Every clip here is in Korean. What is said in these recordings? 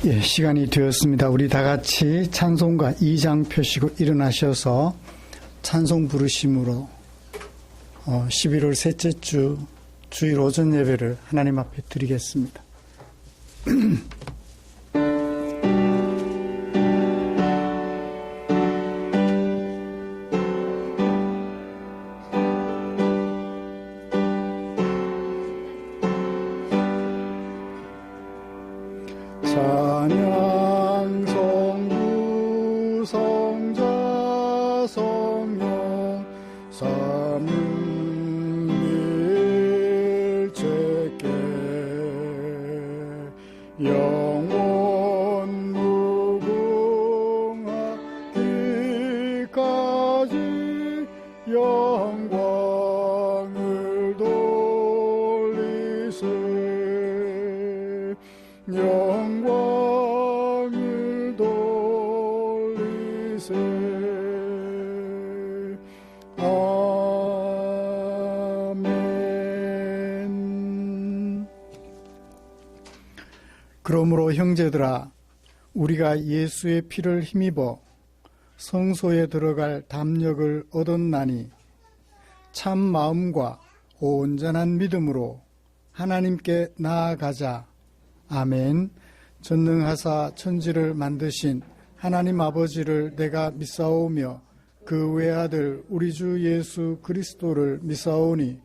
예, 시간이 되었습니다. 우리 다 같이 찬송가 2장 펴시고 일어나셔서 찬송 부르심으로 11월 셋째 주 주일 오전 예배를 하나님 앞에 드리겠습니다. 찬양 성부 성자 성령 삼위일체께 영원 무궁하기까지 영광을 돌리세. 영광을 돌리세. 아멘. 그러므로 형제들아, 우리가 예수의 피를 힘입어 성소에 들어갈 담력을 얻었나니 참 마음과 온전한 믿음으로 하나님께 나아가자. 아멘. 전능하사 천지를 만드신 하나님 아버지를 내가 믿사오며 그 외아들 우리 주 예수 그리스도를 믿사오니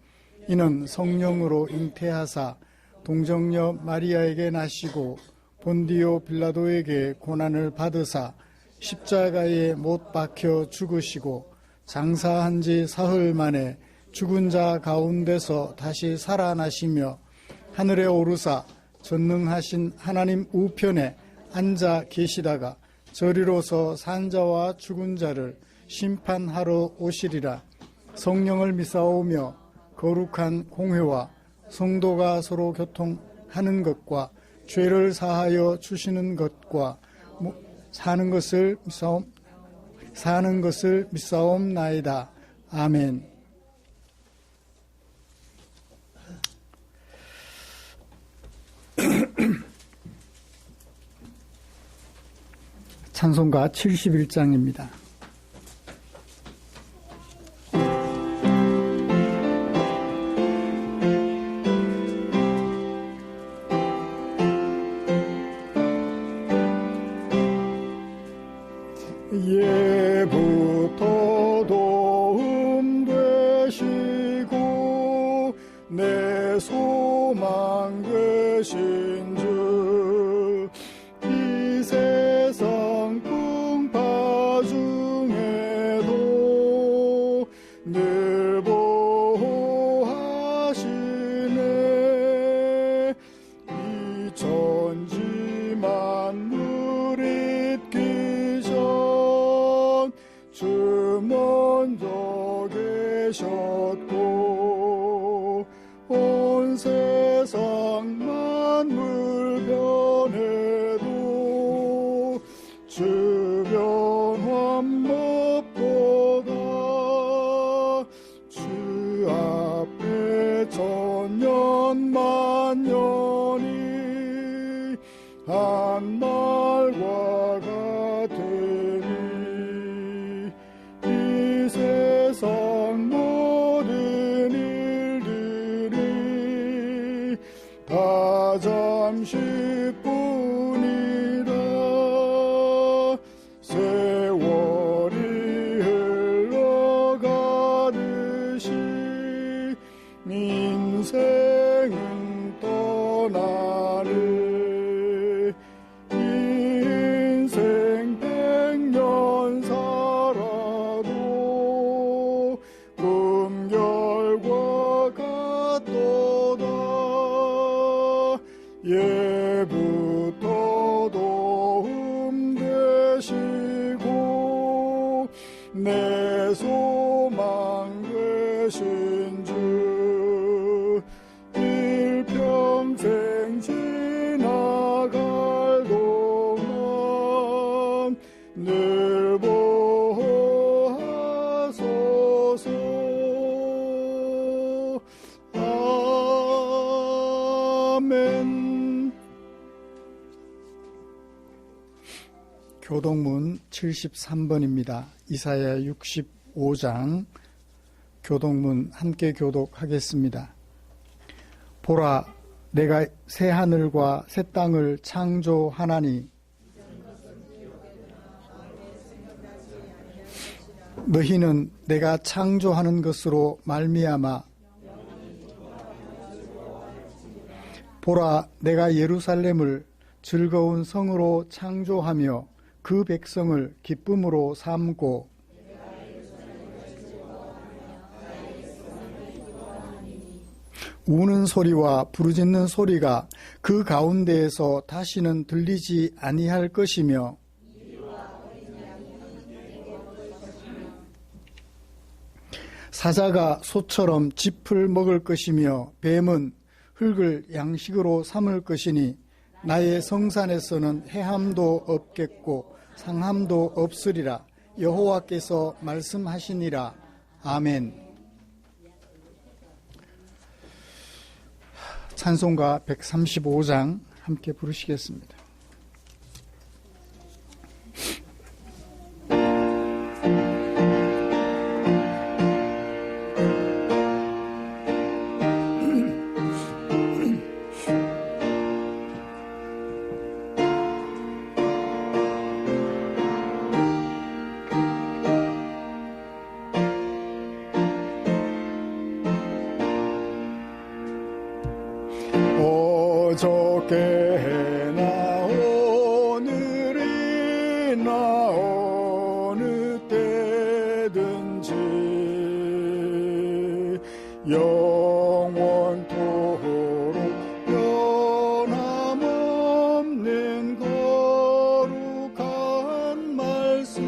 이는 성령으로 잉태하사 동정녀 마리아에게 나시고 본디오 빌라도에게 고난을 받으사 십자가에 못 박혀 죽으시고 장사한 지 사흘 만에 죽은 자 가운데서 다시 살아나시며 하늘에 오르사 전능하신 하나님 우편에 앉아 계시다가 저리로서 산자와 죽은 자를 심판하러 오시리라. 성령을 믿사오며 거룩한 공회와 성도가 서로 교통하는 것과 죄를 사하여 주시는 것과 사는 것을 믿사옵나이다. 아멘. 찬송가 71장입니다. 예부터 도움 되시고 내 소망 되신 주, 이 세상 풍파 중에도 늘 보호하시네. 이 천지 만물 있기 전 주 먼저 계셨고 온 세상 만물 변해도 주 변함 없도다. 주 앞에 천년 만년이 한 말과 같으니 이 세상 모든 일들이 다 잠시뿐이라. 세월이 흘러가듯이 인생은 떠나네. 인생 100년 살아도 꿈결과 같도다. 예부터 도움 되시고 내 소망 되신 주, 일평생 지나갈 동안 늘 보호하소서. 아멘. 교동문 73번입니다. 이사야 65장 교동문 함께 교독하겠습니다. 보라, 내가 새 하늘과 새 땅을 창조하나니 너희는 내가 창조하는 것으로 말미암아 보라, 내가 예루살렘을 즐거운 성으로 창조하며 그 백성을 기쁨으로 삼고 우는 소리와 부르짖는 소리가 그 가운데에서 다시는 들리지 아니할 것이며 사자가 소처럼 짚을 먹을 것이며 뱀은 흙을 양식으로 삼을 것이니 나의 성산에서는 해함도 없겠고 상함도 없으리라. 여호와께서 말씀하시니라. 아멘. 찬송가 135장 함께 부르시겠습니다. 어저께나 오늘이나 어느 때든지 영원토록 변함없는 거룩한 말씀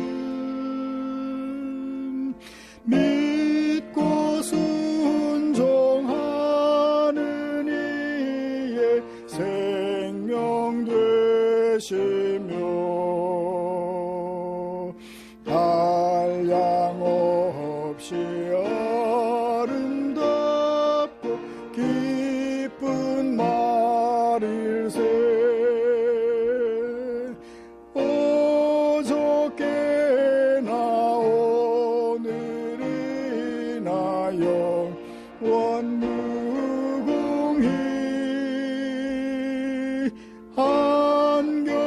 믿고 순종하는 이의 생명 되시며 한량없이 아름답고 기쁜 말일세. 어저께나 오늘이나 영원 무궁히 한결같은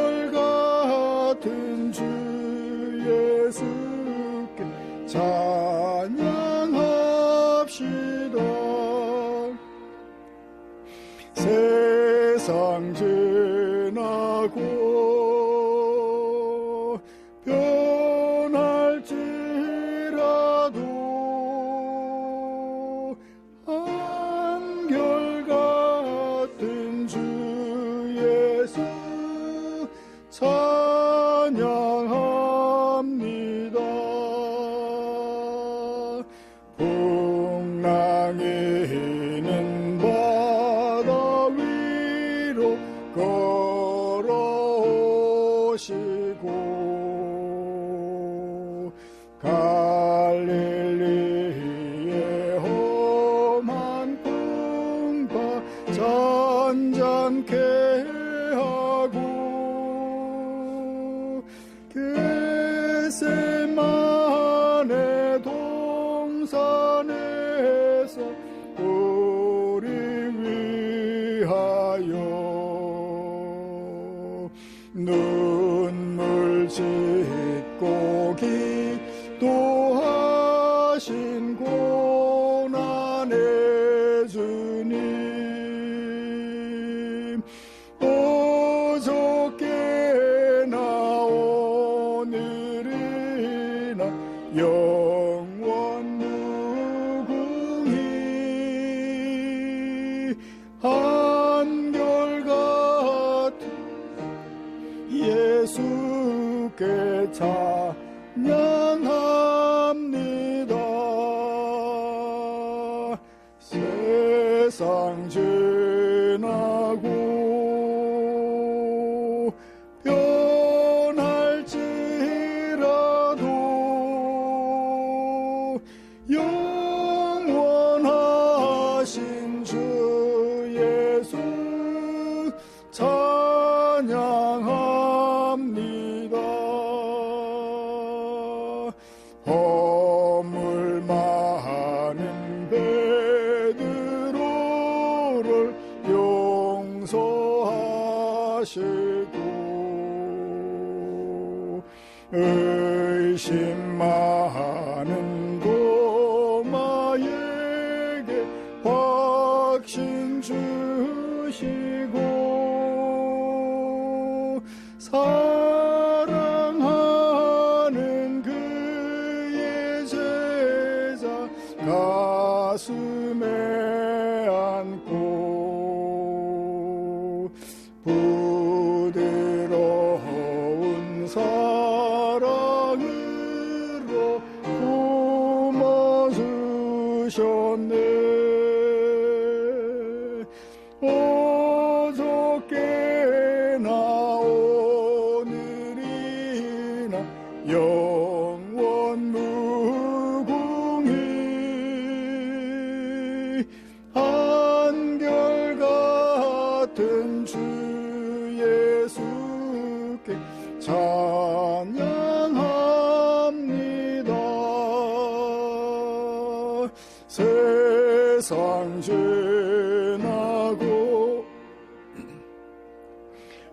주 예수께 찬양합시다. 세상 지나고 변할지라도 한결같은 주 예수 찬양합니다. 풍랑이는 바다 위로 걸어오시고 갈릴리의 험한 풍파 잔잔케 하고 겟세마네 동산에서 우리 위하여 눈물 짓고 기도하신 고난의 주님 어저께나 오늘이나 영원 무궁히 한결같은 예수께 찬양합니다. 세상 지나고 변할지라도 영원하신 주 예수 찬양합니다. 하시고 의심 많은 도마에게 확신 주시고 사랑하는 그의 제자 가슴에 안고 부드러운 사랑으로 품어주셨네. 어저께나 오늘이나 영원 무궁히 한결같은 주 예수께 찬양합니다. 세상 지나고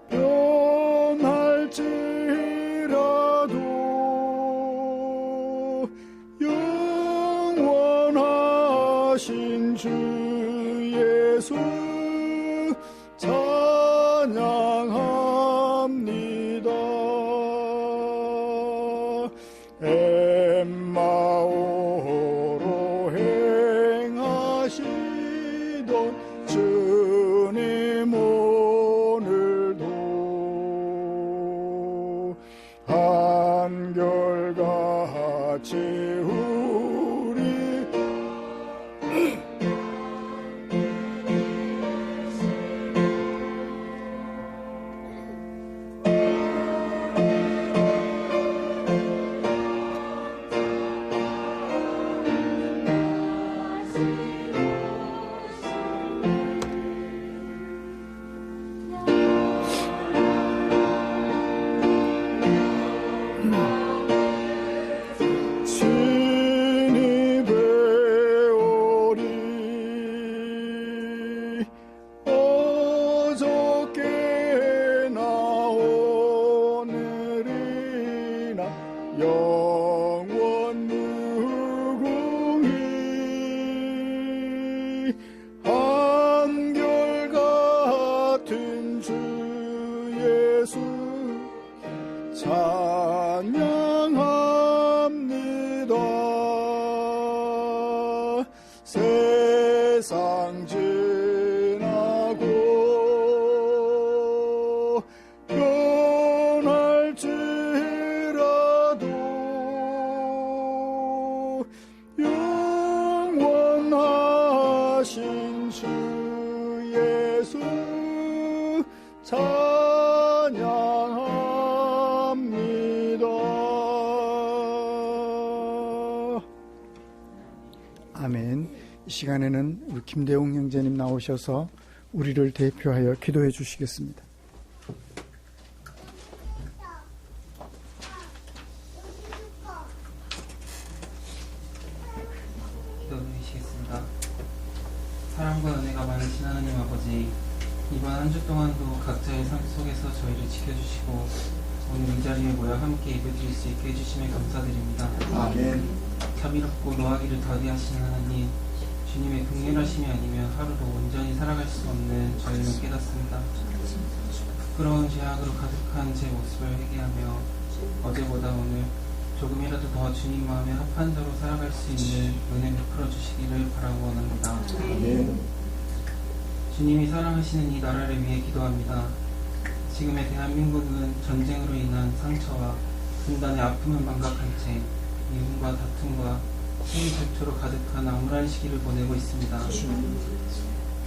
변할지라도 영원하신 주 예수 찬양합니다. 엠마오로 행하시던 주님 오늘도 한결같이 우리 친히 배우리 어저께나 오늘이나 영원 무궁히 한결같은 주 예수 찬양합니다. 세상 지나고 변할지라도 영원하신 주 예수 찬양합니다. 아멘. 이 시간에는 우리 김대웅 형제님 나오셔서 우리를 대표하여 기도해 주시겠습니다. 기도드리시겠습니다. 사랑과 은혜가 많으신 하나님 아버지, 이번 한 주 동안도 각자의 삶 속에서 저희를 지켜주시고 오늘 이 자리에 모여 함께 예배드릴 수 있게 해주심에 감사드립니다. 아멘. 자비롭고 노하기를 더디하시는 하나님, 주님의 긍휼하심이 아니면 하루도 온전히 살아갈 수 없는 저희는 깨닫습니다. 부끄러운 죄악으로 가득한 제 모습을 회개하며 어제보다 오늘 조금이라도 더 주님 마음에 합한 자로 살아갈 수 있는 은혜 베풀어 주시기를 바라고 원합니다. 아멘. 주님이 사랑하시는 이 나라를 위해 기도합니다. 지금의 대한민국은 전쟁으로 인한 상처와 분단의 아픔은 망각한 채 미움과 다툼과 시기 질투로 가득한 암울한 시기를 보내고 있습니다.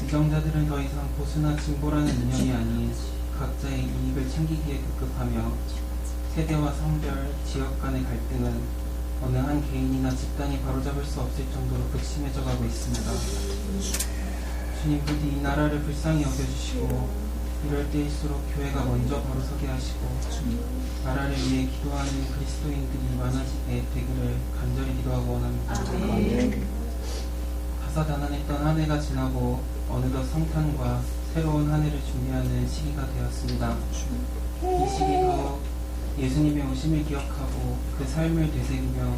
위정자들은 더 이상 보수나 진보라는 인연이 아닌 각자의 이익을 챙기기에 급급하며 세대와 성별, 지역 간의 갈등은 어느 한 개인이나 집단이 바로잡을 수 없을 정도로 극심해져 가고 있습니다. 주님, 부디 이 나라를 불쌍히 여겨주시고 이럴 때일수록 교회가 먼저 바로 서게 하시고 나라를 위해 기도하는 그리스도인들이 많아지게 되기를 간절히 기도하고 원합니다. 다사다난했던 한 해가 지나고 어느덧 성탄과 새로운 한 해를 준비하는 시기가 되었습니다. 이 시기도 예수님의 오심을 기억하고 그 삶을 되새기며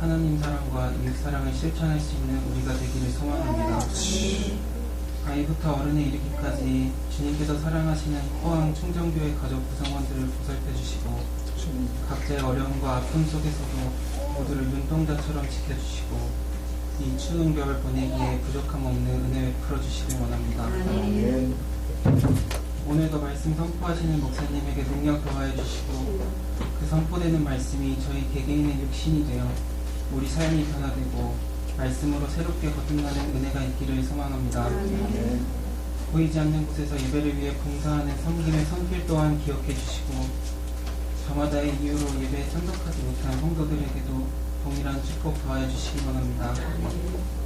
하나님 사랑과 이웃 사랑을 실천할 수 있는 우리가 되기를 소망합니다. 아이부터 어른에 이르기까지 주님께서 사랑하시는 포항 충정교회 가족 구성원들을 보살펴 주시고 각자의 어려움과 아픔 속에서도 모두를 눈동자처럼 지켜주시고 이 추운 겨울 보내기에 부족함 없는 은혜 베풀어 주시길 원합니다. 아멘. 오늘도 말씀 선포하시는 목사님에게 능력 더하여 주시고 그 선포되는 말씀이 저희 개개인의 육신이 되어 우리 삶이 변화되고 말씀으로 새롭게 거듭나는 은혜가 있기를 소망합니다. 아멘. 보이지 않는 곳에서 예배를 위해 봉사하는 섬김의 손길 또한 기억해 주시고 저마다의 이유로 예배에 참석하지 못한 성도들에게도 동일한 축복 더하여 주시기 원합니다.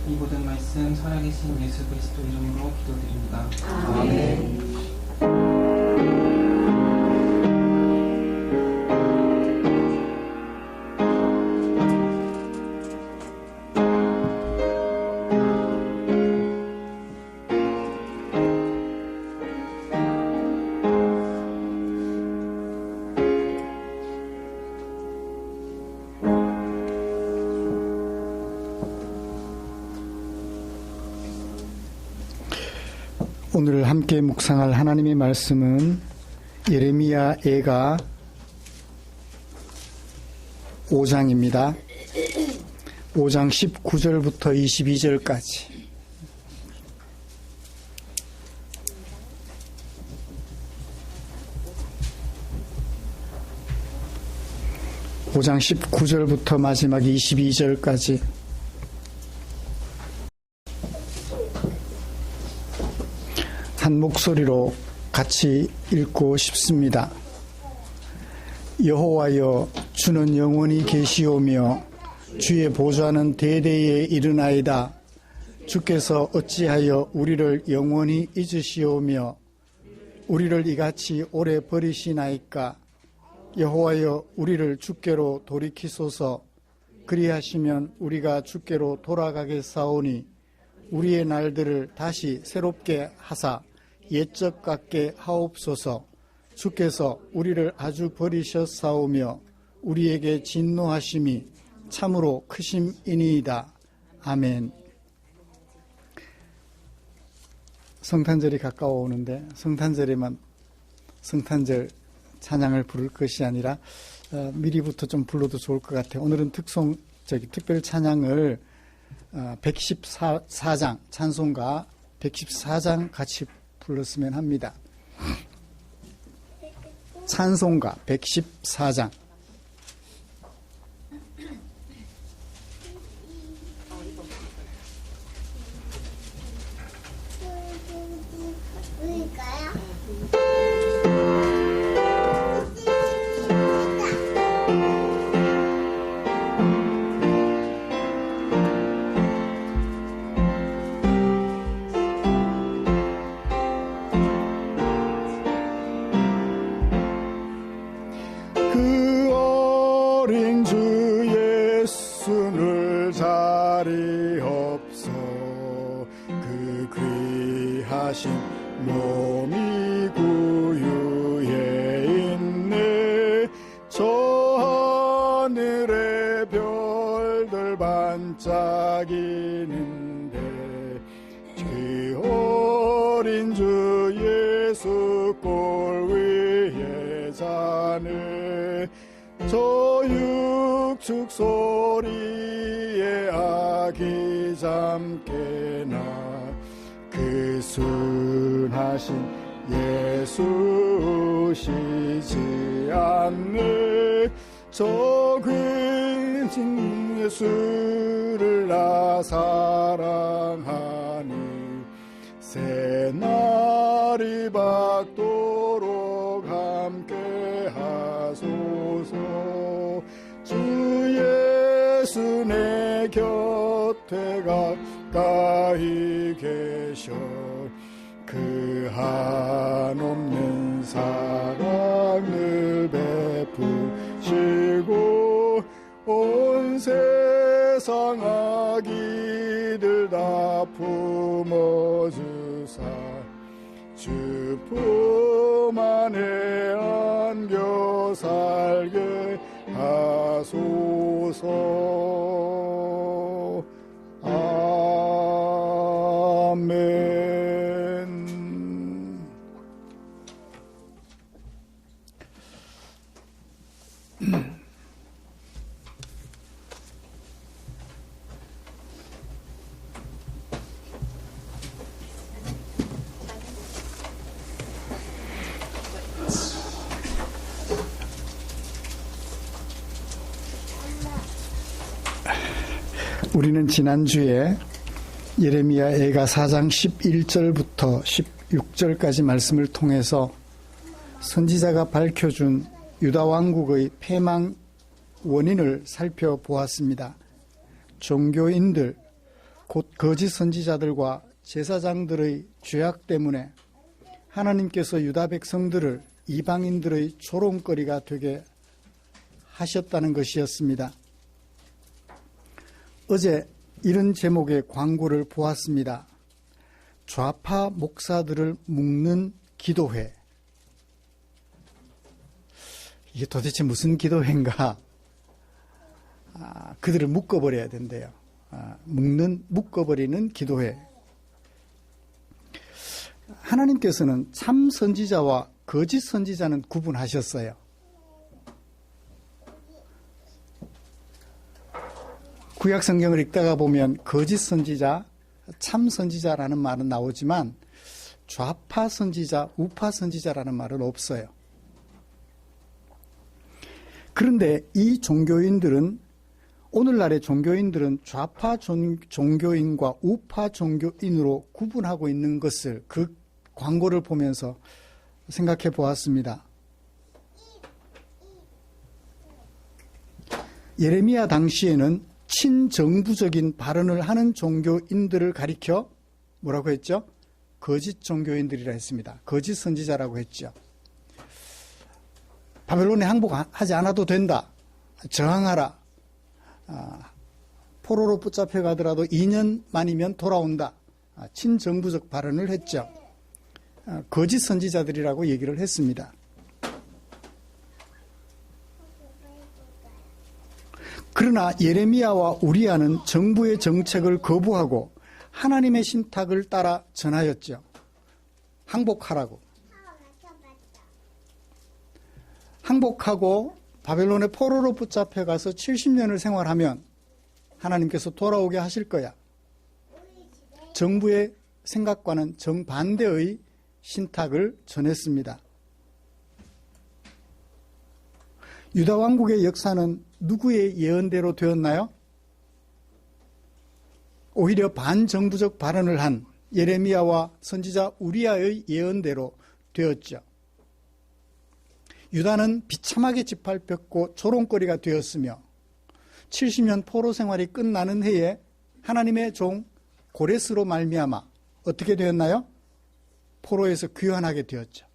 이 모든 말씀 살아계신 예수 그리스도 이름으로 기도드립니다. 아멘. 오늘 함께 묵상할 하나님의 말씀은 예레미야 애가 5장입니다. 5장 19절부터 22절까지. (5장 19절부터) 마지막 22절까지 한 목소리로 같이 읽고 싶습니다. 여호와여, 주는 영원히 계시오며 주의 보좌는 대대에 이르나이다. 주께서 어찌하여 우리를 영원히 잊으시오며 우리를 이같이 오래 버리시나이까. 여호와여, 우리를 주께로 돌이키소서. 그리하시면 우리가 주께로 돌아가겠사오니 우리의 날들을 다시 새롭게 하사 옛적 같게 하옵소서. 주께서 우리를 아주 버리셨사오며 우리에게 진노하심이 참으로 크심이니이다. 아멘. 성탄절이 가까워 오는데 성탄절에만 성탄절 찬양을 부를 것이 아니라 미리부터 좀 불러도 좋을 것 같아요. 오늘은 특별 찬양을 114장 찬송가 114장 같이 불렀으면 합니다. 찬송가 114장. 몸이 구유에 있네. 저 하늘의 별들 반짝이는데 그 어린 주 예수 꼴 위에 자네. 저 육축 소리에 아기 잠깨나 그 순하신 예수 오시지 않네. 저 근심 예수를 나 사랑하니 새날이 밝도록 함께 하소서. 주 예수 내 곁에 가까이 계셔 그 한없는 사랑을 베푸시고 온 세상 아기들 다 품어주사 주 품 안에 안겨 살게 하소서. 아멘. 우리는 지난주에 예레미야 애가 4장 11절부터 16절까지 말씀을 통해서 선지자가 밝혀준 유다 왕국의 패망 원인을 살펴보았습니다. 종교인들, 곧 거짓 선지자들과 제사장들의 죄악 때문에 하나님께서 유다 백성들을 이방인들의 조롱거리가 되게 하셨다는 것이었습니다. 어제 이런 제목의 광고를 보았습니다. 좌파 목사들을 묶는 기도회. 이게 도대체 무슨 기도회인가? 그들을 묶어버려야 된대요. 묶어버리는 기도회. 하나님께서는 참 선지자와 거짓 선지자는 구분하셨어요. 구약 성경을 읽다가 보면 거짓 선지자, 참 선지자라는 말은 나오지만 좌파 선지자, 우파 선지자라는 말은 없어요. 그런데 이 종교인들은, 오늘날의 종교인들은 좌파 종교인과 우파 종교인으로 구분하고 있는 것을 그 광고를 보면서 생각해 보았습니다. 예레미야 당시에는 친정부적인 발언을 하는 종교인들을 가리켜 뭐라고 했죠? 거짓 종교인들이라 했습니다. 거짓 선지자라고 했죠. 바벨론에 항복하지 않아도 된다. 저항하라. 포로로 붙잡혀 가더라도 2년 만이면 돌아온다. 친정부적 발언을 했죠. 거짓 선지자들이라고 얘기를 했습니다. 그러나 예레미야와 우리야는 정부의 정책을 거부하고 하나님의 신탁을 따라 전하였죠. 항복하라고. 항복하고 바벨론의 포로로 붙잡혀 가서 70년을 생활하면 하나님께서 돌아오게 하실 거야. 정부의 생각과는 정반대의 신탁을 전했습니다. 유다 왕국의 역사는 누구의 예언대로 되었나요? 오히려 반정부적 발언을 한 예레미야와 선지자 우리야의 예언대로 되었죠. 유다는 비참하게 짓밟혔고 조롱거리가 되었으며 70년 포로 생활이 끝나는 해에 하나님의 종 고레스로 말미암아 어떻게 되었나요? 포로에서 귀환하게 되었죠.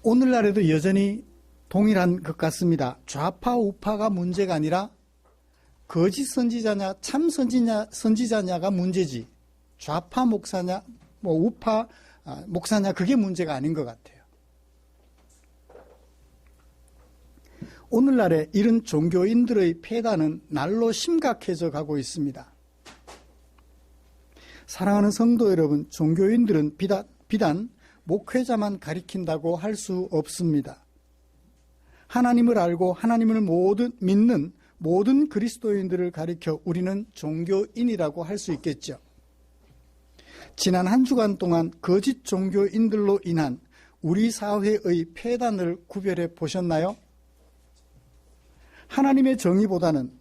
오늘날에도 여전히 동일한 것 같습니다. 좌파 우파가 문제가 아니라 거짓 선지자냐 참 선지자냐가 문제지, 좌파 목사냐 우파 목사냐 그게 문제가 아닌 것 같아요. 오늘날에 이런 종교인들의 폐단은 날로 심각해져 가고 있습니다. 사랑하는 성도 여러분, 종교인들은 비단 목회자만 가리킨다고 할 수 없습니다. 하나님을 알고 하나님을 믿는 모든 그리스도인들을 가리켜 우리는 종교인이라고 할 수 있겠죠. 지난 한 주간 동안 거짓 종교인들로 인한 우리 사회의 폐단을 구별해 보셨나요? 하나님의 정의보다는,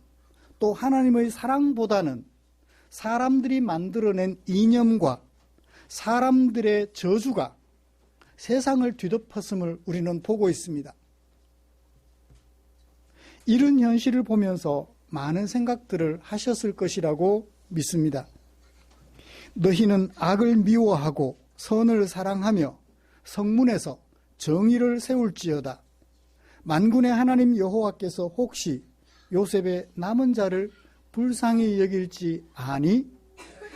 또 하나님의 사랑보다는 사람들이 만들어낸 이념과 사람들의 저주가 세상을 뒤덮었음을 우리는 보고 있습니다. 이런 현실을 보면서 많은 생각들을 하셨을 것이라고 믿습니다. 너희는 악을 미워하고 선을 사랑하며 성문에서 정의를 세울지어다. 만군의 하나님 여호와께서 혹시 요셉의 남은 자를 불쌍히 여길지 아니?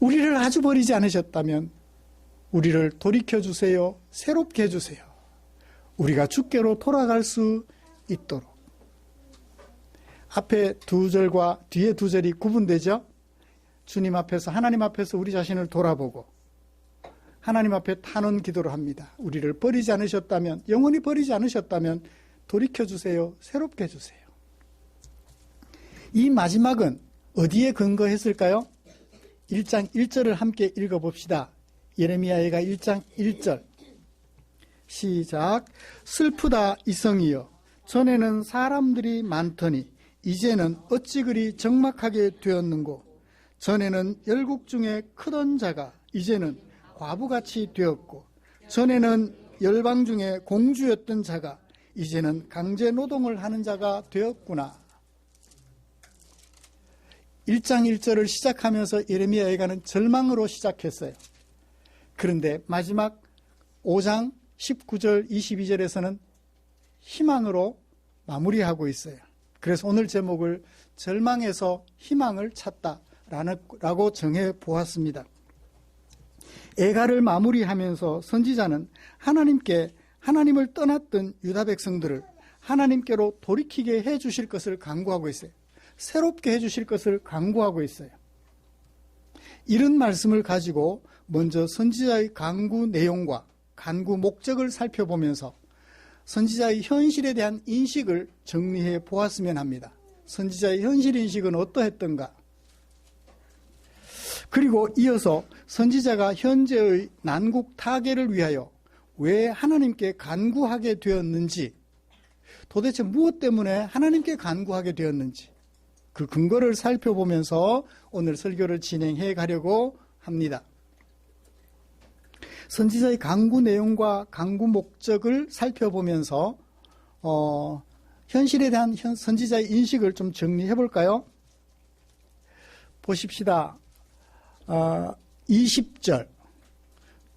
우리를 아주 버리지 않으셨다면 우리를 돌이켜주세요. 새롭게 해주세요. 우리가 주께로 돌아갈 수 있도록. 앞에 두 절과 뒤에 두 절이 구분되죠? 주님 앞에서, 하나님 앞에서 우리 자신을 돌아보고 하나님 앞에 탄원 기도를 합니다. 우리를 버리지 않으셨다면, 영원히 버리지 않으셨다면 돌이켜주세요. 새롭게 해주세요. 이 마지막은 어디에 근거했을까요? 1장 1절을 함께 읽어봅시다. 예레미야가 1장 1절 시작. 슬프다 이성이여, 전에는 사람들이 많더니 이제는 어찌 그리 적막하게 되었는고. 전에는 열국 중에 크던 자가 이제는 과부같이 되었고, 전에는 열방 중에 공주였던 자가 이제는 강제 노동을 하는 자가 되었구나. 1장 1절을 시작하면서 예레미야 예가는 절망으로 시작했어요. 그런데 마지막 5장 19절 22절에서는 희망으로 마무리하고 있어요. 그래서 오늘 제목을 절망에서 희망을 찾다라고 정해 보았습니다. 예가를 마무리하면서 선지자는 하나님을 떠났던 유다 백성들을 하나님께로 돌이키게 해 주실 것을 간구하고 있어요. 새롭게 해 주실 것을 간구하고 있어요. 이런 말씀을 가지고 먼저 선지자의 간구 내용과 간구 목적을 살펴보면서 선지자의 현실에 대한 인식을 정리해 보았으면 합니다. 선지자의 현실 인식은 어떠했던가? 그리고 이어서 선지자가 현재의 난국 타개를 위하여 왜 하나님께 간구하게 되었는지, 도대체 무엇 때문에 하나님께 간구하게 되었는지 그 근거를 살펴보면서 오늘 설교를 진행해 가려고 합니다. 선지자의 간구 내용과 간구 목적을 살펴보면서 현실에 대한 선지자의 인식을 좀 정리해 볼까요? 보십시다. 20절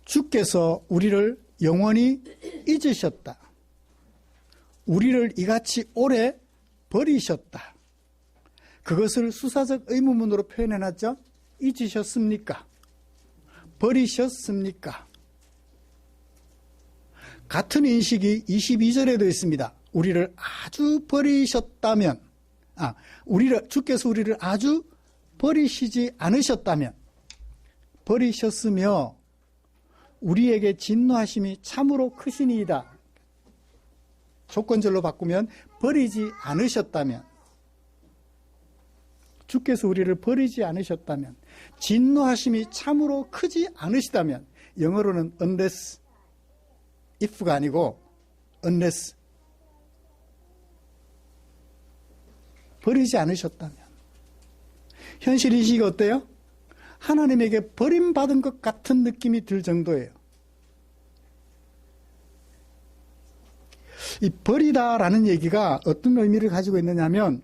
주께서 우리를 영원히 잊으셨다. 우리를 이같이 오래 버리셨다. 그것을 수사적 의문문으로 표현해놨죠. 잊으셨습니까? 버리셨습니까? 같은 인식이 22절에도 있습니다. 우리를 아주 버리셨다면, 주께서 우리를 아주 버리시지 않으셨다면, 버리셨으며 우리에게 진노하심이 참으로 크시니이다. 조건절로 바꾸면 버리지 않으셨다면, 주께서 우리를 버리지 않으셨다면, 진노하심이 참으로 크지 않으시다면, 영어로는 unless, if가 아니고 unless, 버리지 않으셨다면. 현실 인식이 어때요? 하나님에게 버림받은 것 같은 느낌이 들 정도예요. 이 버리다라는 얘기가 어떤 의미를 가지고 있느냐면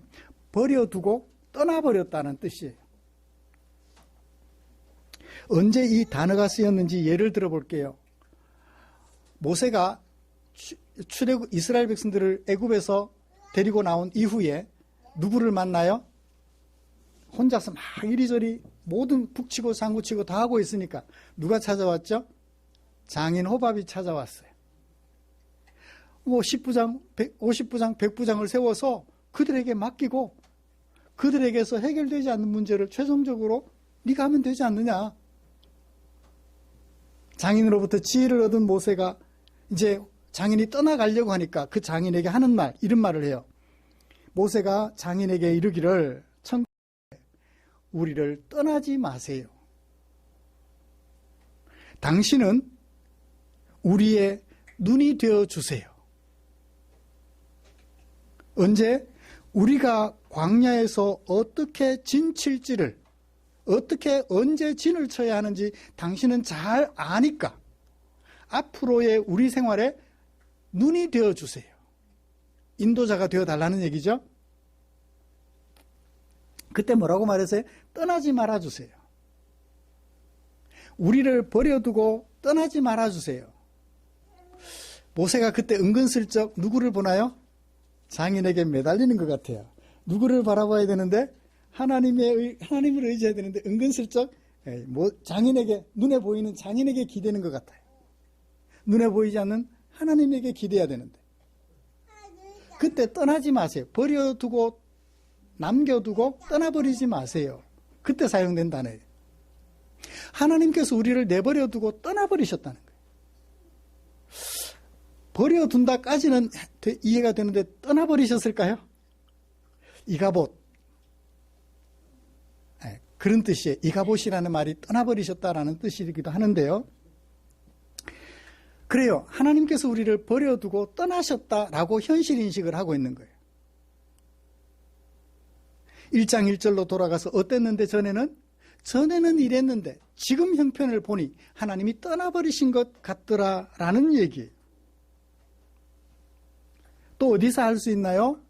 버려두고 떠나버렸다는 뜻이에요. 언제 이 단어가 쓰였는지 예를 들어볼게요. 모세가 이스라엘 백성들을 애굽에서 데리고 나온 이후에 누구를 만나요? 혼자서 막 이리저리 모든 북치고 장구치고 다 하고 있으니까 누가 찾아왔죠? 장인 호밥이 찾아왔어요. 10부장, 50부장, 100부장을 세워서 그들에게 맡기고 그들에게서 해결되지 않는 문제를 최종적으로 네가 하면 되지 않느냐. 장인으로부터 지혜를 얻은 모세가 이제 장인이 떠나가려고 하니까 그 장인에게 하는 말, 이런 말을 해요. 모세가 장인에게 이르기를 우리를 떠나지 마세요. 당신은 우리의 눈이 되어 주세요. 언제? 우리가 광야에서 어떻게 진칠지를, 어떻게 언제 진을 쳐야 하는지 당신은 잘 아니까 앞으로의 우리 생활에 눈이 되어 주세요. 인도자가 되어 달라는 얘기죠. 그때 뭐라고 말했어요? 떠나지 말아주세요. 우리를 버려두고 떠나지 말아주세요. 모세가 그때 은근슬쩍 누구를 보나요? 장인에게 매달리는 것 같아요. 누구를 바라봐야 되는데 하나님을 의지해야 되는데 은근슬쩍 뭐 장인에게, 눈에 보이는 장인에게 기대는 것 같아요. 눈에 보이지 않는 하나님에게 기대야 되는데. 그때 떠나지 마세요. 버려두고 남겨두고 떠나버리지 마세요. 그때 사용된 단어예요. 하나님께서 우리를 내버려두고 떠나버리셨다는 거예요. 버려둔다까지는 이해가 되는데 떠나버리셨을까요? 이가봇. 그런 뜻이에요. 이가봇이라는 말이 떠나버리셨다라는 뜻이기도 하는데요. 그래요. 하나님께서 우리를 버려두고 떠나셨다라고 현실 인식을 하고 있는 거예요. 1장 1절로 돌아가서 어땠는데 전에는 이랬는데 지금 형편을 보니 하나님이 떠나버리신 것 같더라라는 얘기예요. 또 어디서 알 수 있나요?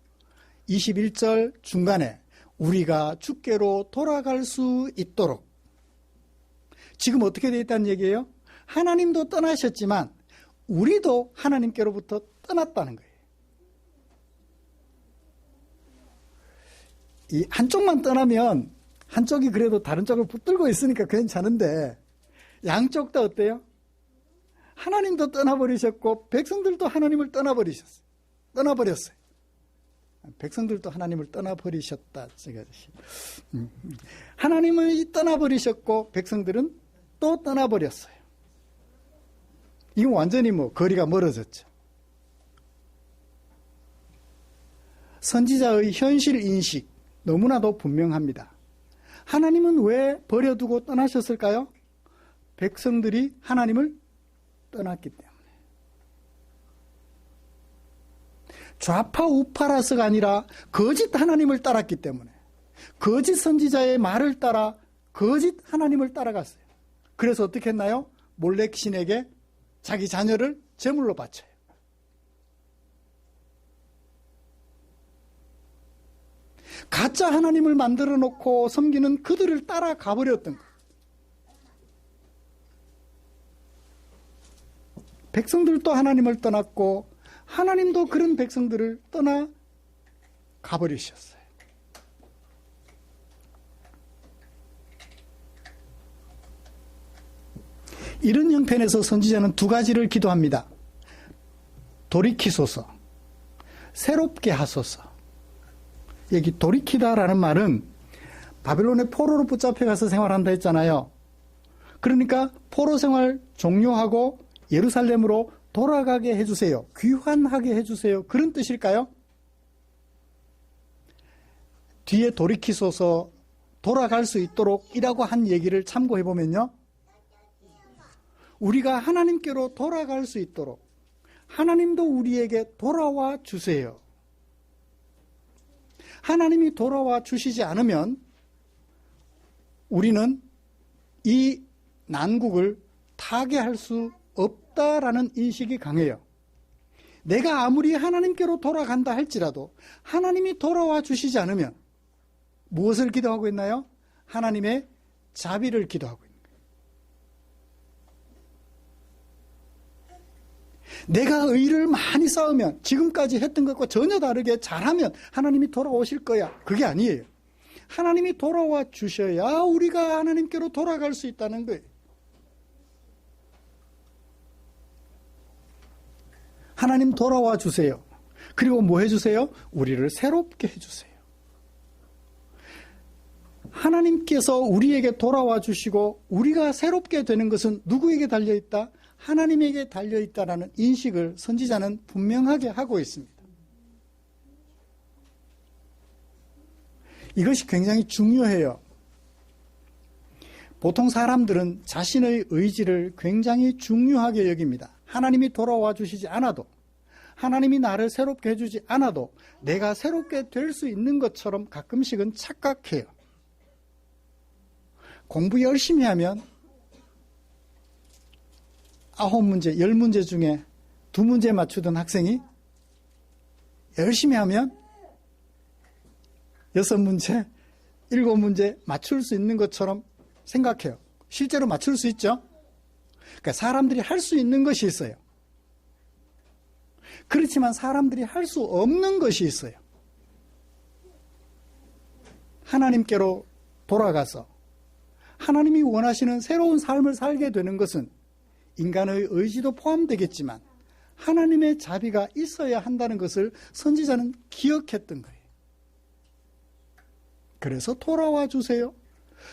21절 중간에 우리가 주께로 돌아갈 수 있도록. 지금 어떻게 되어 있다는 얘기예요? 하나님도 떠나셨지만 우리도 하나님께로부터 떠났다는 거예요. 이 한쪽만 떠나면 한쪽이 그래도 다른 쪽을 붙들고 있으니까 괜찮은데 양쪽 다 어때요? 하나님도 떠나버리셨고 백성들도 하나님을 떠나버렸어요. 백성들도 하나님을 떠나버리셨다. 하나님을 떠나버리셨고 백성들은 또 떠나버렸어요. 이건 완전히 거리가 멀어졌죠. 선지자의 현실 인식 너무나도 분명합니다. 하나님은 왜 버려두고 떠나셨을까요? 백성들이 하나님을 떠났기 때문에. 좌파 우파라서가 아니라 거짓 하나님을 따랐기 때문에. 거짓 선지자의 말을 따라 거짓 하나님을 따라갔어요. 그래서 어떻게 했나요? 몰렉 신에게 자기 자녀를 제물로 바쳐요. 가짜 하나님을 만들어 놓고 섬기는 그들을 따라가 버렸던 거예요. 백성들도 하나님을 떠났고 하나님도 그런 백성들을 떠나 가버리셨어요. 이런 형편에서 선지자는 두 가지를 기도합니다. 돌이키소서, 새롭게 하소서. 여기 돌이키다라는 말은 바벨론의 포로로 붙잡혀가서 생활한다 했잖아요. 그러니까 포로 생활 종료하고 예루살렘으로 돌아가게 해주세요. 귀환하게 해주세요. 그런 뜻일까요? 뒤에 돌이키소서, 돌아갈 수 있도록 이라고 한 얘기를 참고해보면요. 우리가 하나님께로 돌아갈 수 있도록 하나님도 우리에게 돌아와 주세요. 하나님이 돌아와 주시지 않으면 우리는 이 난국을 타개할 수 없다라는 인식이 강해요. 내가 아무리 하나님께로 돌아간다 할지라도 하나님이 돌아와 주시지 않으면 무엇을 기도하고 있나요? 하나님의 자비를 기도하고 있는 거예요. 내가 의를 많이 쌓으면 지금까지 했던 것과 전혀 다르게 잘하면 하나님이 돌아오실 거야. 그게 아니에요. 하나님이 돌아와 주셔야 우리가 하나님께로 돌아갈 수 있다는 거예요. 하나님 돌아와 주세요. 그리고 뭐 해주세요? 우리를 새롭게 해주세요. 하나님께서 우리에게 돌아와 주시고 우리가 새롭게 되는 것은 누구에게 달려있다? 하나님에게 달려있다라는 인식을 선지자는 분명하게 하고 있습니다. 이것이 굉장히 중요해요. 보통 사람들은 자신의 의지를 굉장히 중요하게 여깁니다. 하나님이 돌아와 주시지 않아도, 하나님이 나를 새롭게 해주지 않아도 내가 새롭게 될 수 있는 것처럼 가끔씩은 착각해요. 공부 열심히 하면 9문제, 10문제 중에 2문제 맞추던 학생이 열심히 하면 6문제, 7문제 맞출 수 있는 것처럼 생각해요. 실제로 맞출 수 있죠? 그러니까 사람들이 할 수 있는 것이 있어요. 그렇지만 사람들이 할 수 없는 것이 있어요. 하나님께로 돌아가서 하나님이 원하시는 새로운 삶을 살게 되는 것은 인간의 의지도 포함되겠지만 하나님의 자비가 있어야 한다는 것을 선지자는 기억했던 거예요. 그래서 돌아와 주세요.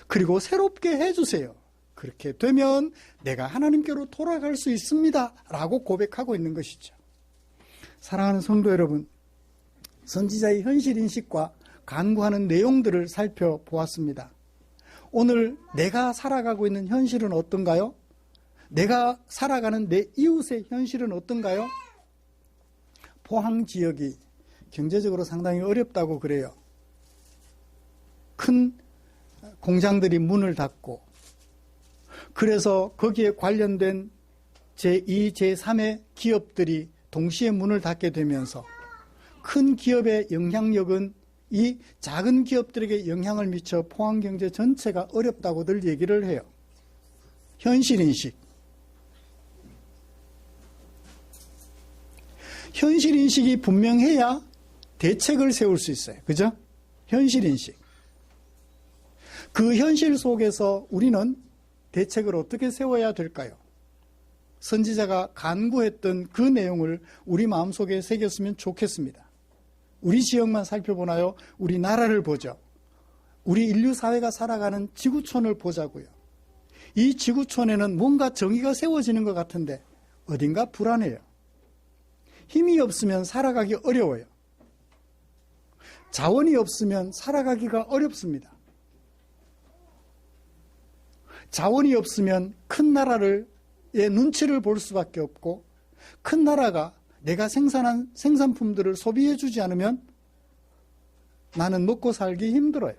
그리고 새롭게 해주세요. 그렇게 되면 내가 하나님께로 돌아갈 수 있습니다. 라고 고백하고 있는 것이죠. 사랑하는 성도 여러분, 선지자의 현실인식과 간구하는 내용들을 살펴보았습니다. 오늘 내가 살아가고 있는 현실은 어떤가요? 내가 살아가는 내 이웃의 현실은 어떤가요? 포항 지역이 경제적으로 상당히 어렵다고 그래요. 큰 공장들이 문을 닫고, 그래서 거기에 관련된 제2, 제3의 기업들이 동시에 문을 닫게 되면서 큰 기업의 영향력은 이 작은 기업들에게 영향을 미쳐 포항 경제 전체가 어렵다고들 얘기를 해요. 현실인식. 현실인식이 분명해야 대책을 세울 수 있어요. 그죠? 현실인식. 그 현실 속에서 우리는 대책을 어떻게 세워야 될까요? 선지자가 간구했던 그 내용을 우리 마음속에 새겼으면 좋겠습니다. 우리 지역만 살펴보나요? 우리 나라를 보죠. 우리 인류 사회가 살아가는 지구촌을 보자고요. 이 지구촌에는 뭔가 정의가 세워지는 것 같은데 어딘가 불안해요. 힘이 없으면 살아가기 어려워요. 자원이 없으면 살아가기가 어렵습니다. 자원이 없으면 큰 나라의 눈치를 볼 수밖에 없고, 큰 나라가 내가 생산한 생산품들을 소비해 주지 않으면 나는 먹고 살기 힘들어요.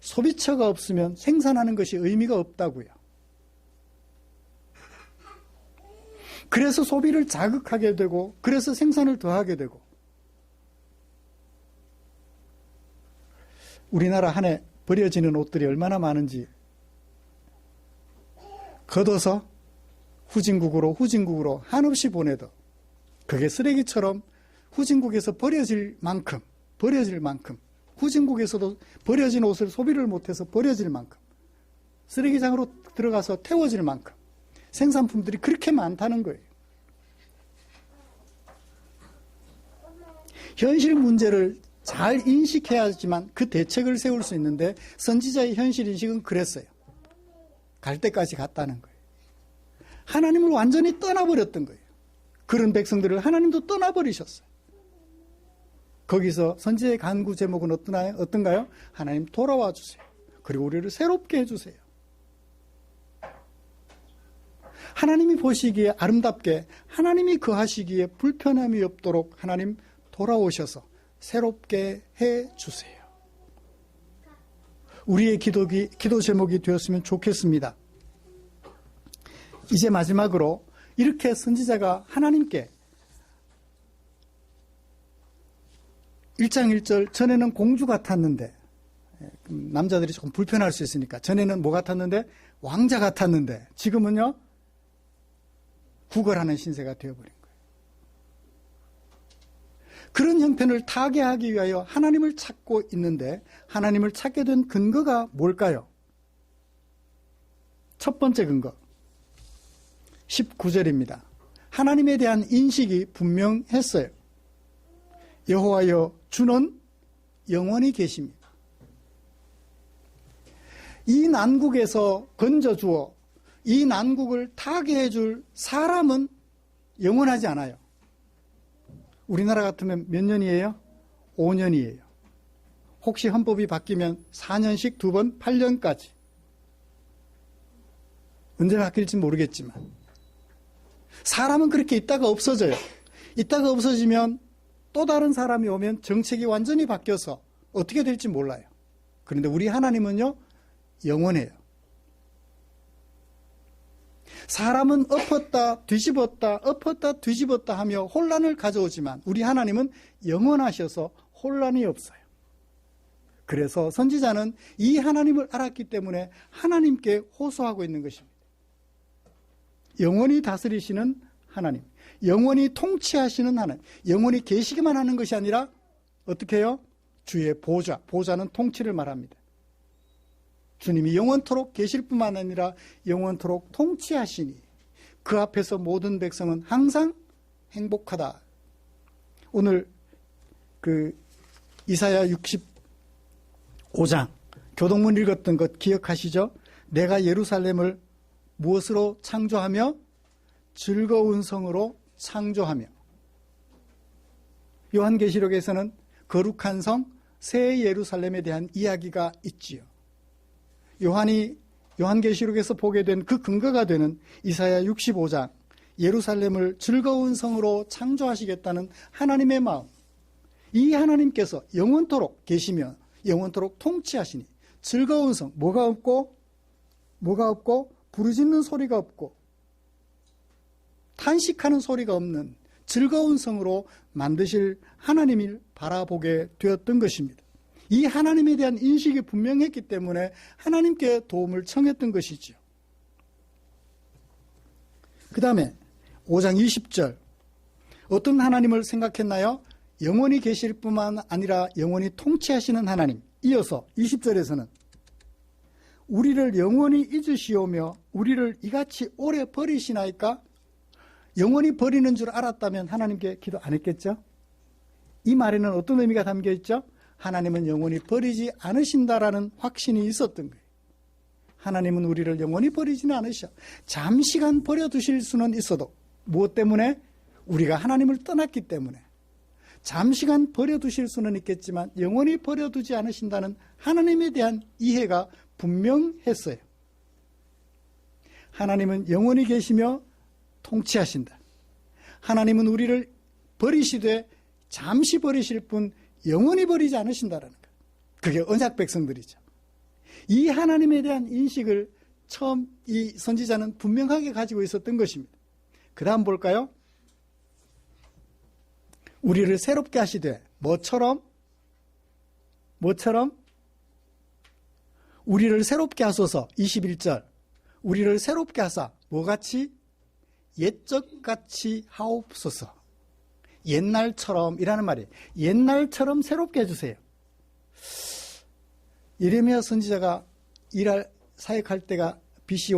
소비처가 없으면 생산하는 것이 의미가 없다고요. 그래서 소비를 자극하게 되고, 그래서 생산을 더하게 되고. 우리나라 한 해 버려지는 옷들이 얼마나 많은지 걷어서 후진국으로 한없이 보내도 그게 쓰레기처럼 후진국에서 버려질 만큼 후진국에서도 버려진 옷을 소비를 못해서 버려질 만큼 쓰레기장으로 들어가서 태워질 만큼 생산품들이 그렇게 많다는 거예요. 현실 문제를 잘 인식해야지만 그 대책을 세울 수 있는데 선지자의 현실인식은 그랬어요. 갈 때까지 갔다는 거예요. 하나님을 완전히 떠나버렸던 거예요. 그런 백성들을 하나님도 떠나버리셨어요. 거기서 선지자의 간구 제목은 어떤가요? 하나님 돌아와 주세요. 그리고 우리를 새롭게 해주세요. 하나님이 보시기에 아름답게, 하나님이 거하시기에 불편함이 없도록 하나님 돌아오셔서 새롭게 해주세요. 우리의 기도 제목이 되었으면 좋겠습니다. 이제 마지막으로 이렇게 선지자가 하나님께 1장 1절, 전에는 공주 같았는데, 남자들이 조금 불편할 수 있으니까, 전에는 뭐 같았는데? 왕자 같았는데, 지금은요, 구걸하는 신세가 되어버린 거예요. 그런 형편을 타개하기 위하여 하나님을 찾고 있는데, 하나님을 찾게 된 근거가 뭘까요? 첫 번째 근거, 19절입니다. 하나님에 대한 인식이 분명했어요. 여호와여 주는 영원히 계십니다. 이 난국에서 건져주어 이 난국을 타개해 줄 사람은 영원하지 않아요. 우리나라 같으면 몇 년이에요? 5년이에요. 혹시 헌법이 바뀌면 4년씩 2번 8년까지. 언제 바뀔지 모르겠지만 사람은 그렇게 있다가 없어져요. 있다가 없어지면 또 다른 사람이 오면 정책이 완전히 바뀌어서 어떻게 될지 몰라요. 그런데 우리 하나님은요, 영원해요. 사람은 엎었다 뒤집었다 하며 혼란을 가져오지만 우리 하나님은 영원하셔서 혼란이 없어요. 그래서 선지자는 이 하나님을 알았기 때문에 하나님께 호소하고 있는 것입니다. 영원히 다스리시는 하나님, 영원히 통치하시는 하나님, 영원히 계시기만 하는 것이 아니라 어떻게 해요? 주의 보좌, 보좌는 통치를 말합니다. 주님이 영원토록 계실 뿐만 아니라 영원토록 통치하시니 그 앞에서 모든 백성은 항상 행복하다. 오늘 그 이사야 65장 교동문 읽었던 것 기억하시죠? 내가 예루살렘을 무엇으로 창조하며 즐거운 성으로 창조하며. 요한계시록에서는 거룩한 성 새 예루살렘에 대한 이야기가 있지요. 요한계시록에서 보게 된 그 근거가 되는 이사야 65장 예루살렘을 즐거운 성으로 창조하시겠다는 하나님의 마음, 이 하나님께서 영원토록 계시며 영원토록 통치하시니 즐거운 성, 뭐가 없고 부르짖는 소리가 없고 탄식하는 소리가 없는 즐거운 성으로 만드실 하나님을 바라보게 되었던 것입니다. 이 하나님에 대한 인식이 분명했기 때문에 하나님께 도움을 청했던 것이죠. 그 다음에 5장 20절 어떤 하나님을 생각했나요? 영원히 계실 뿐만 아니라 영원히 통치하시는 하나님. 이어서 20절에서는 우리를 영원히 잊으시오며 우리를 이같이 오래 버리시나이까? 영원히 버리는 줄 알았다면 하나님께 기도 안 했겠죠? 이 말에는 어떤 의미가 담겨 있죠? 하나님은 영원히 버리지 않으신다라는 확신이 있었던 거예요. 하나님은 우리를 영원히 버리지는 않으셔. 잠시간 버려두실 수는 있어도 무엇 때문에? 우리가 하나님을 떠났기 때문에. 잠시간 버려두실 수는 있겠지만 영원히 버려두지 않으신다는 하나님에 대한 이해가 분명했어요. 하나님은 영원히 계시며 통치하신다. 하나님은 우리를 버리시되 잠시 버리실 뿐 영원히 버리지 않으신다라는 것. 그게 언약 백성들이죠. 이 하나님에 대한 인식을 처음 이 선지자는 분명하게 가지고 있었던 것입니다. 그 다음 볼까요? 우리를 새롭게 하시되 뭐처럼? 우리를 새롭게 하소서. 21절 우리를 새롭게 하사 뭐같이? 옛적같이 하옵소서. 옛날처럼 이라는 말이에요. 옛날처럼 새롭게 해주세요. 예레미야 선지자가 사역할 때가 BC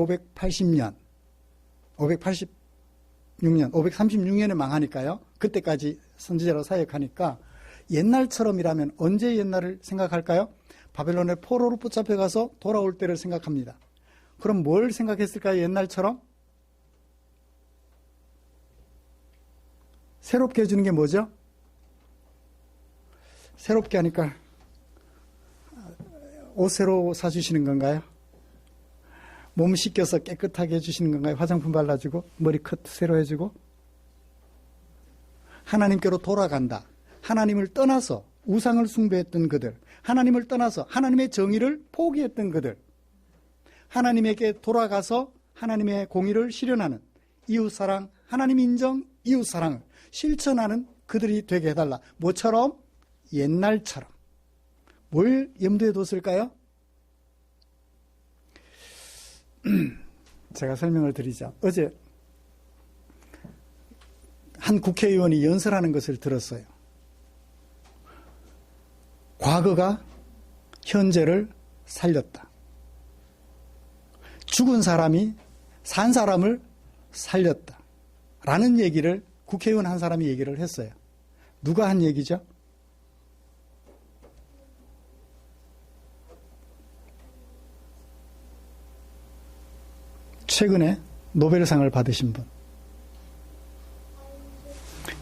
536년에 망하니까요. 그때까지 선지자로 사역하니까 옛날처럼이라면 언제 옛날을 생각할까요? 바벨론의 포로로 붙잡혀가서 돌아올 때를 생각합니다. 그럼 뭘 생각했을까요? 옛날처럼? 새롭게 해주는 게 뭐죠? 새롭게 하니까 옷 새로 사주시는 건가요? 몸 씻겨서 깨끗하게 해주시는 건가요? 화장품 발라주고 머리 컷 새로 해주고. 하나님께로 돌아간다. 하나님을 떠나서 우상을 숭배했던 그들, 하나님을 떠나서 하나님의 정의를 포기했던 그들, 하나님에게 돌아가서 하나님의 공의를 실현하는 이웃사랑, 하나님 인정 이웃사랑을 실천하는 그들이 되게 해달라. 뭐처럼? 옛날처럼. 뭘 염두에 뒀을까요? 제가 설명을 드리죠. 어제 한 국회의원이 연설하는 것을 들었어요. 과거가 현재를 살렸다. 죽은 사람이 산 사람을 살렸다. 라는 얘기를 국회의원 한 사람이 얘기를 했어요. 누가 한 얘기죠? 최근에 노벨상을 받으신 분.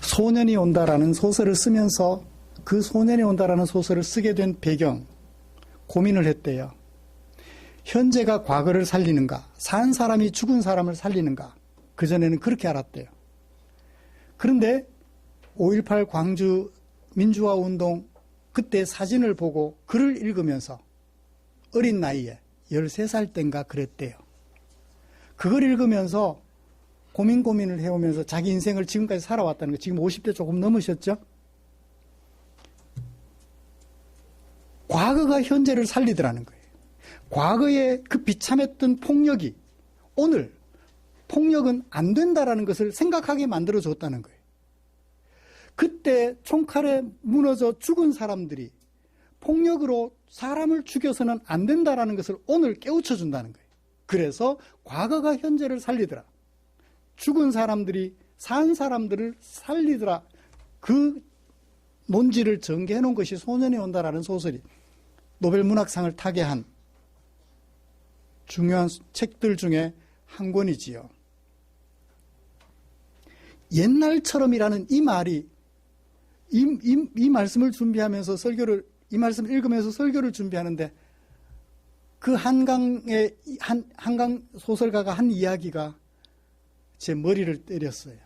소년이 온다라는 소설을 쓰면서 그 소년이 온다라는 소설을 쓰게 된 배경, 고민을 했대요. 현재가 과거를 살리는가, 산 사람이 죽은 사람을 살리는가. 그전에는 그렇게 알았대요. 그런데 5.18 광주 민주화 운동 그때 사진을 보고 글을 읽으면서 어린 나이에 13살 땐가 그랬대요. 그걸 읽으면서 고민을 해오면서 자기 인생을 지금까지 살아왔다는 거. 지금 50대 조금 넘으셨죠? 과거가 현재를 살리더라는 거예요. 과거에 그 비참했던 폭력이 오늘 폭력은 안 된다라는 것을 생각하게 만들어줬다는 거예요. 그때 총칼에 무너져 죽은 사람들이 폭력으로 사람을 죽여서는 안 된다라는 것을 오늘 깨우쳐 준다는 거예요. 그래서 과거가 현재를 살리더라. 죽은 사람들이 산 사람들을 살리더라. 그 논지를 전개해 놓은 것이 소년이 온다라는 소설이 노벨 문학상을 타게 한 중요한 책들 중에 한 권이지요. 옛날처럼이라는 이 말이 이 말씀을 준비하면서 이 말씀을 읽으면서 설교를 준비하는데 그 한강 소설가가 한 이야기가 제 머리를 때렸어요.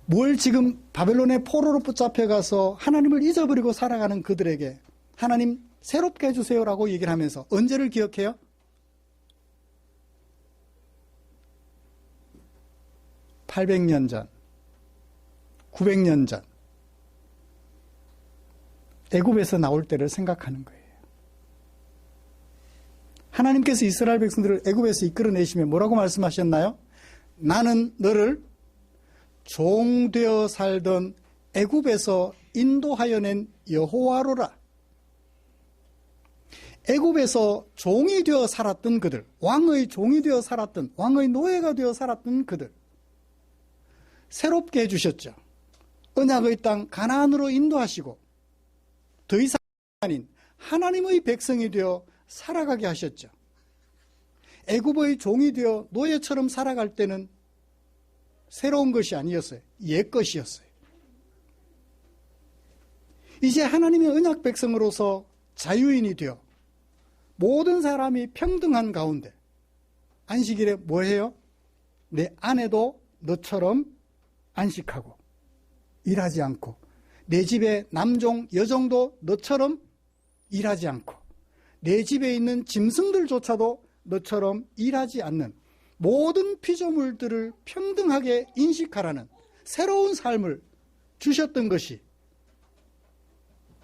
뭘 지금 바벨론의 포로로 붙잡혀가서 하나님을 잊어버리고 살아가는 그들에게 하나님 새롭게 해주세요라고 얘기를 하면서 언제를 기억해요? 800년 전, 900년 전 애굽에서 나올 때를 생각하는 거예요. 하나님께서 이스라엘 백성들을 애굽에서 이끌어내시며 뭐라고 말씀하셨나요? 나는 너를 종되어 살던 애굽에서 인도하여 낸 여호와로라. 애굽에서 종이 되어 살았던 그들, 왕의 종이 되어 살았던, 왕의 노예가 되어 살았던 그들 새롭게 해주셨죠. 언약의 땅 가나안으로 인도하시고 더 이상 아닌 하나님의 백성이 되어 살아가게 하셨죠. 애굽의 종이 되어 노예처럼 살아갈 때는 새로운 것이 아니었어요. 옛 것이었어요. 이제 하나님의 언약 백성으로서 자유인이 되어 모든 사람이 평등한 가운데 안식일에 뭐 해요? 내 아내도 너처럼 안식하고 일하지 않고 내 집에 남종 여종도 너처럼 일하지 않고 내 집에 있는 짐승들조차도 너처럼 일하지 않는 모든 피조물들을 평등하게 인식하라는 새로운 삶을 주셨던 것이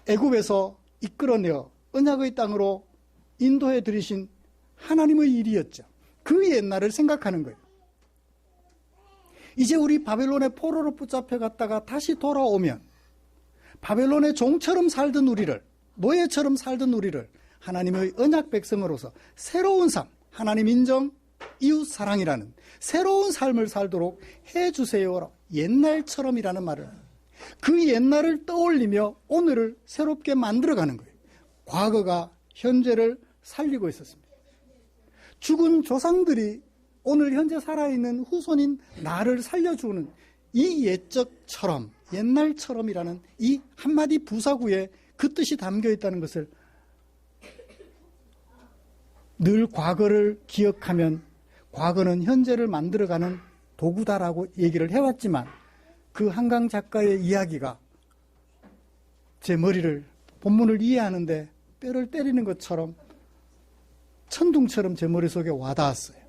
애굽에서 이끌어내어 언약의 땅으로 인도해 들이신 하나님의 일이었죠. 그 옛날을 생각하는 거예요. 이제 우리 바벨론의 포로로 붙잡혀 갔다가 다시 돌아오면 바벨론의 종처럼 살던 우리를, 노예처럼 살던 우리를 하나님의 언약 백성으로서 새로운 삶, 하나님 인정, 이웃 사랑이라는 새로운 삶을 살도록 해주세요. 옛날처럼이라는 말을 그 옛날을 떠올리며 오늘을 새롭게 만들어가는 거예요. 과거가 현재를 살리고 있었습니다. 죽은 조상들이 오늘 현재 살아있는 후손인 나를 살려주는 이 옛적처럼, 옛날처럼이라는 이 한마디 부사구에 그 뜻이 담겨 있다는 것을 늘 과거를 기억하면 과거는 현재를 만들어가는 도구다라고 얘기를 해왔지만 그 한강 작가의 이야기가 제 머리를, 본문을 이해하는데 뼈를 때리는 것처럼 천둥처럼 제 머릿속에 와닿았어요.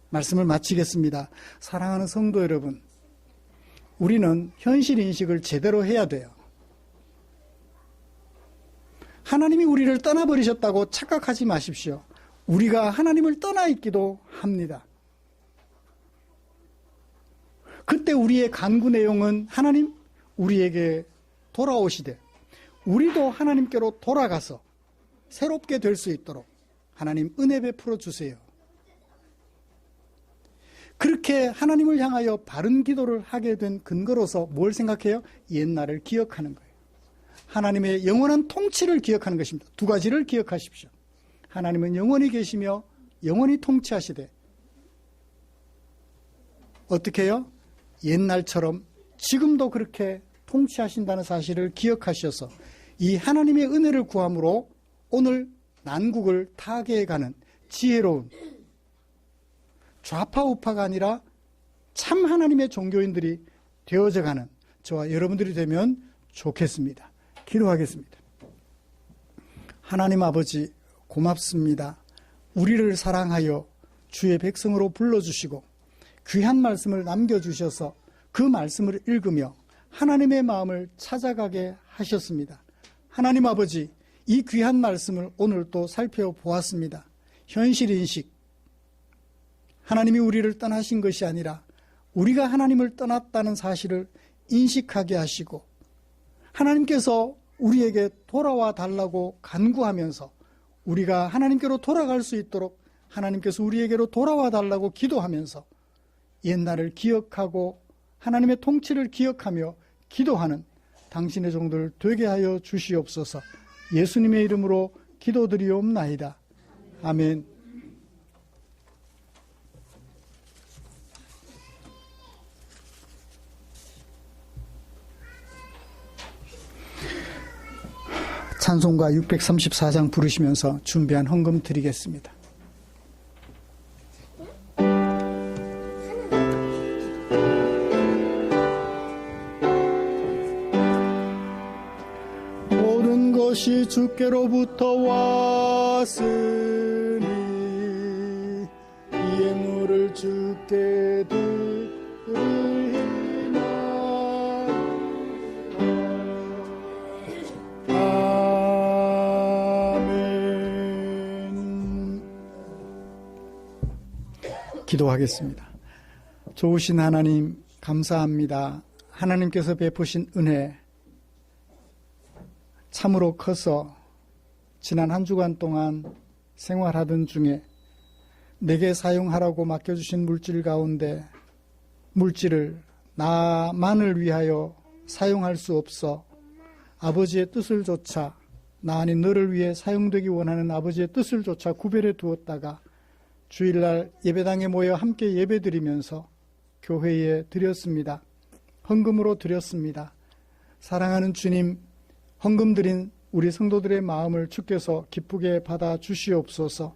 말씀을 마치겠습니다. 사랑하는 성도 여러분, 우리는 현실 인식을 제대로 해야 돼요. 하나님이 우리를 떠나버리셨다고 착각하지 마십시오. 우리가 하나님을 떠나 있기도 합니다. 그때 우리의 간구 내용은 하나님 우리에게 돌아오시되 우리도 하나님께로 돌아가서 새롭게 될 수 있도록 하나님 은혜 베풀어 주세요. 그렇게 하나님을 향하여 바른 기도를 하게 된 근거로서 뭘 생각해요? 옛날을 기억하는 거예요. 하나님의 영원한 통치를 기억하는 것입니다. 두 가지를 기억하십시오. 하나님은 영원히 계시며 영원히 통치하시되 어떻게 해요? 옛날처럼 지금도 그렇게 통치하신다는 사실을 기억하셔서 이 하나님의 은혜를 구함으로 오늘 난국을 타개해가는 지혜로운 좌파 우파가 아니라 참 하나님의 종교인들이 되어져가는 저와 여러분들이 되면 좋겠습니다. 기도하겠습니다. 하나님 아버지 고맙습니다. 우리를 사랑하여 주의 백성으로 불러주시고 귀한 말씀을 남겨주셔서 그 말씀을 읽으며 하나님의 마음을 찾아가게 하셨습니다. 하나님 아버지, 이 귀한 말씀을 오늘 또 살펴보았습니다. 현실인식, 하나님이 우리를 떠나신 것이 아니라 우리가 하나님을 떠났다는 사실을 인식하게 하시고 하나님께서 우리에게 돌아와 달라고 간구하면서 우리가 하나님께로 돌아갈 수 있도록 하나님께서 우리에게로 돌아와 달라고 기도하면서 옛날을 기억하고 하나님의 통치를 기억하며 기도하는 당신의 종들 되게 하여 주시옵소서. 예수님의 이름으로 기도드리옵나이다. 아멘. 찬송가 634장 부르시면서 준비한 헌금 드리겠습니다. 모든 것이 주께로부터 왔으니 이 예물을 주께 드리나. 아멘. 기도하겠습니다. 좋으신 하나님 감사합니다. 하나님께서 베푸신 은혜 참으로 커서 지난 한 주간 동안 생활하던 중에 내게 사용하라고 맡겨주신 물질 가운데 물질을 나만을 위하여 사용할 수 없어 아버지의 뜻을 조차 나 아닌 너를 위해 사용되기 원하는 아버지의 뜻을 조차 구별해 두었다가 주일날 예배당에 모여 함께 예배드리면서 교회에 드렸습니다. 헌금으로 드렸습니다. 사랑하는 주님, 헌금 드린 우리 성도들의 마음을 주께서 기쁘게 받아 주시옵소서.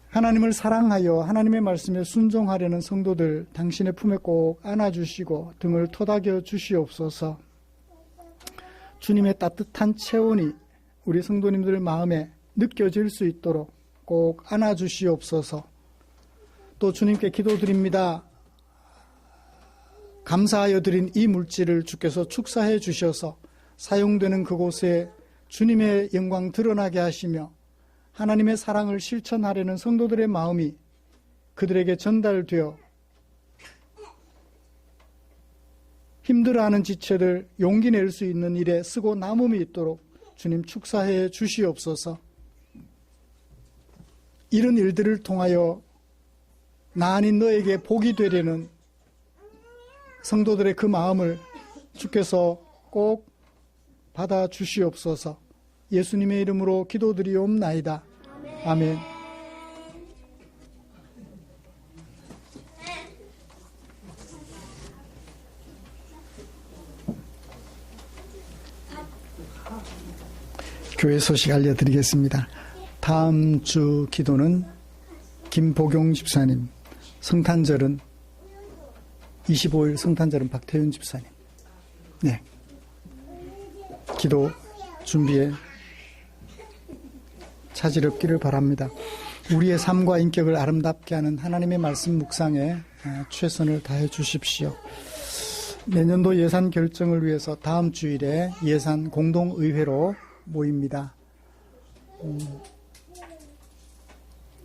하나님을 사랑하여 하나님의 말씀에 순종하려는 성도들 당신의 품에 꼭 안아주시고 등을 토닥여 주시옵소서. 주님의 따뜻한 체온이 우리 성도님들 마음에 느껴질 수 있도록 꼭 안아주시옵소서. 또 주님께 기도드립니다. 감사하여 드린 이 물질을 주께서 축사해 주셔서 사용되는 그곳에 주님의 영광 드러나게 하시며 하나님의 사랑을 실천하려는 성도들의 마음이 그들에게 전달되어 힘들어하는 지체들 용기 낼 수 있는 일에 쓰고 남음이 있도록 주님 축사해 주시옵소서. 이런 일들을 통하여 나 아닌 너에게 복이 되려는 성도들의 그 마음을 주께서 꼭 받아 주시옵소서. 예수님의 이름으로 기도드리옵나이다. 아멘. 교회 소식 알려드리겠습니다. 다음 주 기도는 김보경 집사님, 성탄절은 25일 성탄절은 박태윤 집사님. 네. 기도 준비에 차질 없기를 바랍니다. 우리의 삶과 인격을 아름답게 하는 하나님의 말씀 묵상에 최선을 다해 주십시오. 내년도 예산 결정을 위해서 다음 주일에 예산 공동의회로 모입니다.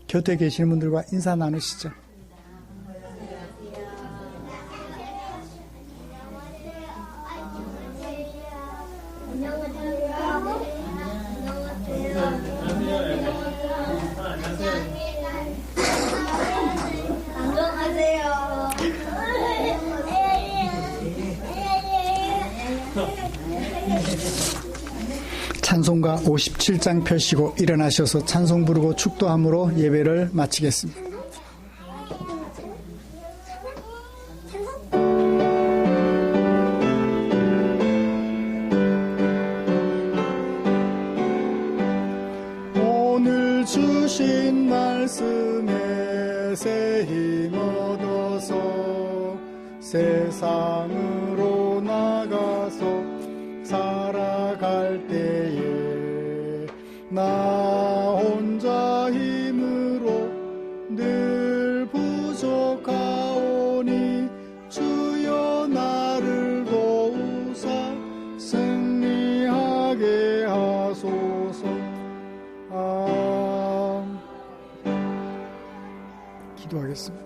곁에 계시는 분들과 인사 나누시죠. 찬송가 57장 펴시고 일어나셔서 찬송 부르고 축도함으로 예배를 마치겠습니다. 오늘 주신 말씀에 새 힘 얻어서 세상으로 나가서 살아갈 때에 나 혼자 힘으로 늘 부족하오니 주여 나를 도우사 승리하게 하소서. 기도하겠습니다.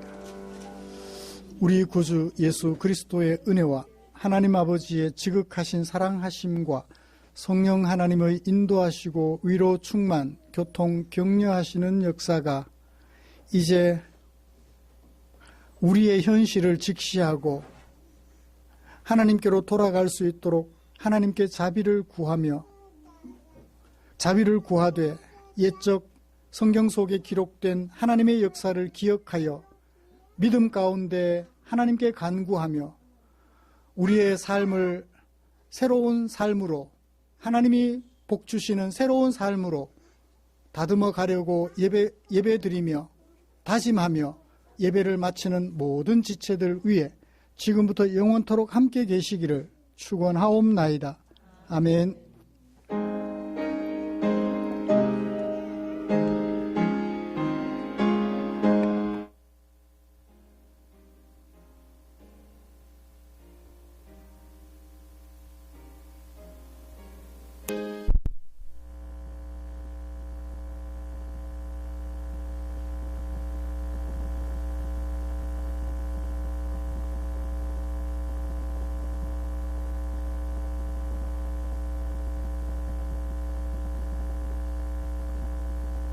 우리 구주 예수 그리스도의 은혜와 하나님 아버지의 지극하신 사랑하심과 성령 하나님의 인도하시고 위로 충만, 교통, 격려하시는 역사가 이제 우리의 현실을 직시하고 하나님께로 돌아갈 수 있도록 하나님께 자비를 구하되 옛적 성경 속에 기록된 하나님의 역사를 기억하여 믿음 가운데 하나님께 간구하며 우리의 삶을 새로운 삶으로 하나님이 복 주시는 새로운 삶으로 다듬어 가려고 예배드리며 다짐하며 예배를 마치는 모든 지체들 위해 지금부터 영원토록 함께 계시기를 축원하옵나이다. 아멘.